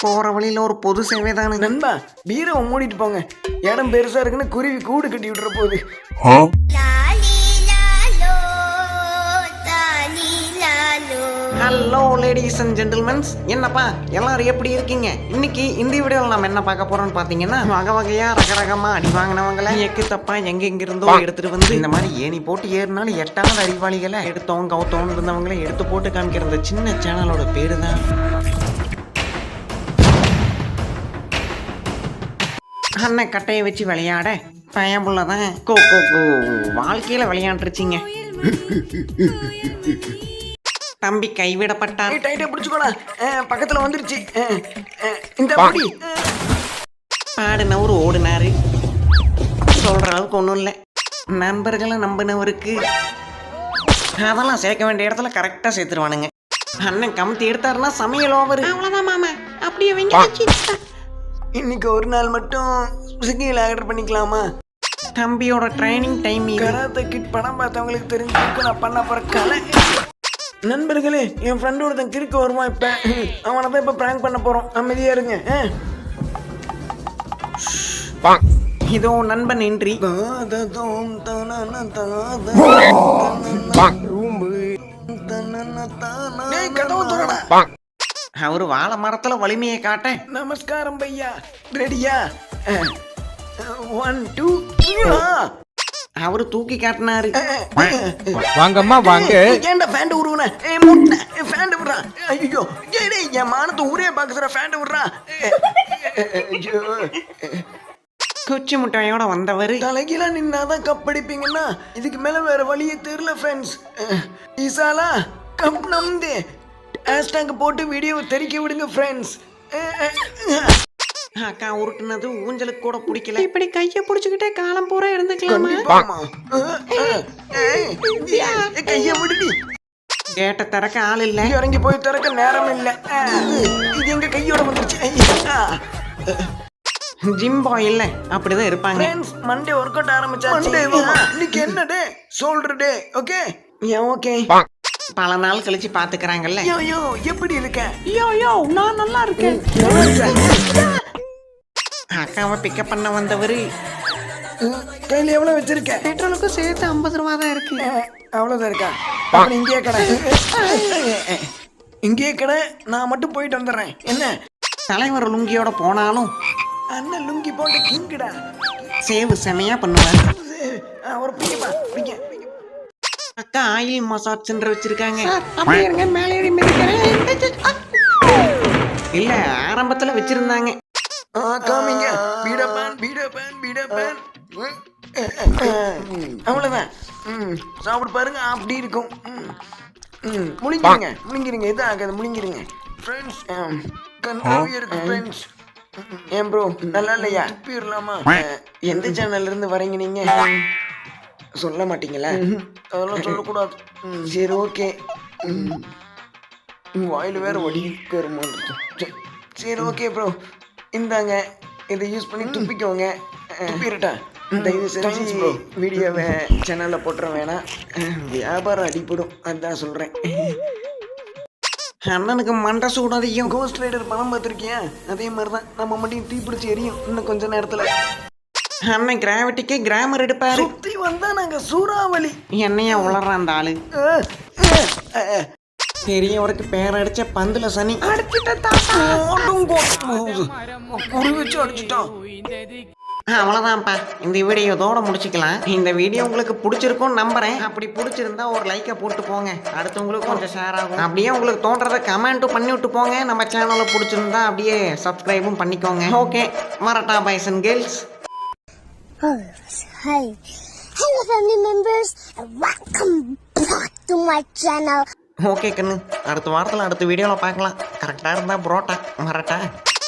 போற வழியில ஒரு பொது சேவை தானே நண்பா. பீரவை மூடிட்டு போங்க. இடம் பெருசா இருக்குன்னு குருவி கூடு கட்டி விட்டுற போகுது. ஹலோ லேடிஸ் அண்ட் ஜென்டில்மென்ஸ், என்னப்பா எல்லாரும் எப்படி இருக்கீங்க? இன்னைக்கு இந்த வீடியோவில் நம்ம என்ன பார்க்க போறோம்னு பார்த்தீங்கன்னா, வகை வகையா ரகரகமா அடி வாங்கினவங்களை எக்கு தப்பா எங்கெங்கிருந்தோ எடுத்துட்டு வந்து இந்த மாதிரி ஏணி போட்டு ஏறினாலும் எட்டாவது அறிவாளிகளை எடுத்தோம் கவுத்தோம் இருந்தவங்களை எடுத்து போட்டு காமிக்கிற இந்த சின்ன சேனலோட பேரு தான் அண்ணன் கட்டையை வச்சு விளையாட பயமுள்ளதான் கோ கோ கோ வாழ்க்கையில விளையாண்டுருச்சிங்க. தம்பி கைவிடப்பட்டார். டைட்டா பிடிச்சுக்கோடா. பக்கத்துல வந்துருச்சு. இந்த படி பாடுனவர் ஓடுனாரு. சொல்ற அளவுக்கு ஒன்றும் இல்லை. நண்பர்களை நம்பினவருக்கு அதெல்லாம் சேர்க்க வேண்டிய இடத்துல கரெக்டாக சேர்த்துருவானுங்க. அண்ணன் கமுத்தி எடுத்தாருன்னா சமையல் ஓவர். அவ்வளோதான் மாமா, அப்படியே வைங்க. இன்னைக்கு ஒரு நாள் மட்டும் ஸ்விக்கியில் ஆர்டர் பண்ணிக்கலாமா? தம்பியோட ட்ரைனிங் டைம். கராத்தே கிட் படம் பார்த்தவங்களுக்கு தெரிஞ்சுக்க நான் பண்ண போற கலை. நண்பர்களே, என் ஃப்ரெண்டு ஒருத்தன் கிறுக்க வருவான். இப்ப அவனை தான் இப்ப பிராங்க் பண்ண போறோம். அமைதியா இருங்க. இதோ நண்பன் இன்றி அவரு வாழை மரத்துல வலிமையை காட்ட. நமஸ்காரம் பையா, ரெடியா? 1 2 அவரு தூக்கி காட்டினாரு. வாங்கம்மா வாங்க. ஏன்டா ஃபேண்ட் உருவன? முட்டை ஃபேண்ட் விடுறா. ஐயோ ஏடே, என் மானத்தை ஊரே பாக்குற ஃபேண்ட் விடுறா. ஐயோ, குச்சி முட்டையோட வந்தவர் தலைகீழா நின்னாதான் கப்படிப்பீங்கன்னா இதுக்கு மேல வேற வழியே தெரியல ஃப்ரெண்ட்ஸ். ஈசாலா கப் நம்தே ஹேஷ்டாக் போட்டு வீடியோவை தெரிக்க விடுங்க ஃப்ரெண்ட்ஸ். அக்கா உருட்டுனது ஊஞ்சலுக்கு கூட பிடிக்கல. இப்படி கையை பிடிச்சுக்கிட்டே காலம் பூரா இருந்துக்கலாமா? கைய விடுடி. கேட்ட திறக்க ஆள் இல்ல, இறங்கி போய் திறக்க நேரம் இல்ல. இது எங்க கையோட வந்துருச்சு. ஜிம் பாய் இல்ல, அப்படிதான் இருப்பாங்க. மண்டே ஒர்க் அவுட் ஆரம்பிச்சாச்சு. இன்னைக்கு என்ன day? Shoulder day. Okay okay. பல நாள் கழிச்சு பாத்துக்கிறாங்கல்ல. யோ எப்படி இருக்க? யோ நான் நல்லா இருக்கேன். அக்காவை பிக்கப் பண்ண வந்தவரு கையில எவ்வளவு வச்சிருக்க? பெட்ரோலுக்கு சேர்த்து 50 ரூபா தான் இருக்கு. அவ்வளவுதான் இருக்கா? இங்கே கடை, இங்கே கடை. நான் மட்டும் போயிட்டு வந்துடுறேன். என்ன தலைவர் லுங்கியோட போனாலும் அண்ணன் லுங்கி போட்டு கிங்கடா சேவு செமையா பண்ணுவாரு. ஒரு பிடிப்பா பிடிக்க. அக்கா ஆயில் மசாஜ் சென்டர் வச்சிருக்காங்க. இல்ல ஆரம்பத்துல வச்சிருந்தாங்க. காமிங்க. பீடப்பான். அவ்வளவுதான். சாப்பிட்டு பாருங்க, அப்படி இருக்கும். முழுங்கிருங்க. இது ஆகாது, முழுங்கிருங்க ஃப்ரெண்ட்ஸ். கன்றாவியா இருக்கு ஃப்ரெண்ட்ஸ். ஏன் ப்ரோ நல்லா இல்லையா? துப்பிடலாமா? எந்த சேனல்ல இருந்து வரீங்க நீங்க? சொல்ல மாட்டீங்களா? அதெல்லாம் சொல்லக்கூடாது. சரி ஓகே. வாயில வேற வடிக்கிறமா. சரி ஓகே ப்ரோ, இந்தாங்க, இதை யூஸ் பண்ணி துப்பிக்கோங்க. துப்பிடட்டா? தயவு செஞ்சு வீடியோவை சேனலில் போட்டுற வேணாம், வியாபாரம் அடிப்படும். அதான் சொல்கிறேன். அண்ணனுக்கு மண்டை சூடாதையும். கோஸ்ட் ரைடர் படம் பார்த்துருக்கியா? அதே மாதிரி தான், நம்ம மட்டும் தீப்பிடிச்சு எரியும் இன்னும் கொஞ்ச நேரத்தில். அண்ணன் கிராவிட்டிக்கு கிராமர் எடுப்பாரு. சுத்தி வந்தா நாங்க சூறாவளி. என்னையா உளர்ற அந்த ஆளு? பெரியவருக்கு பேர் அடிச்ச பந்துல சனி குறி வச்சு அடிச்சுட்டான். அவ்வளவுதான்ப்பா, இந்த வீடியோ இதோட முடிச்சுக்கலாம். இந்த வீடியோ உங்களுக்கு பிடிச்சிருக்கும்னு நம்புறேன். அப்படி பிடிச்சிருந்தா ஒரு லைக்கை போட்டு போங்க, அடுத்தவங்களுக்கு கொஞ்சம் ஷேர் ஆகும். அப்படியே உங்களுக்கு தோன்றதை கமெண்ட்டும் பண்ணி விட்டு போங்க. நம்ம சேனலை பிடிச்சிருந்தா அப்படியே சப்ஸ்கிரைபும் பண்ணிக்கோங்க. ஓகே, வரட்டா boys and girls. Hi, hello family members, and welcome back to my channel. Okay கண்ணு, அடுத்த வாரத்தில் அடுத்த வீடியோவில் பார்க்கலாம். கரெக்டாக இருந்தால் புரோட்டா. வரட்டா?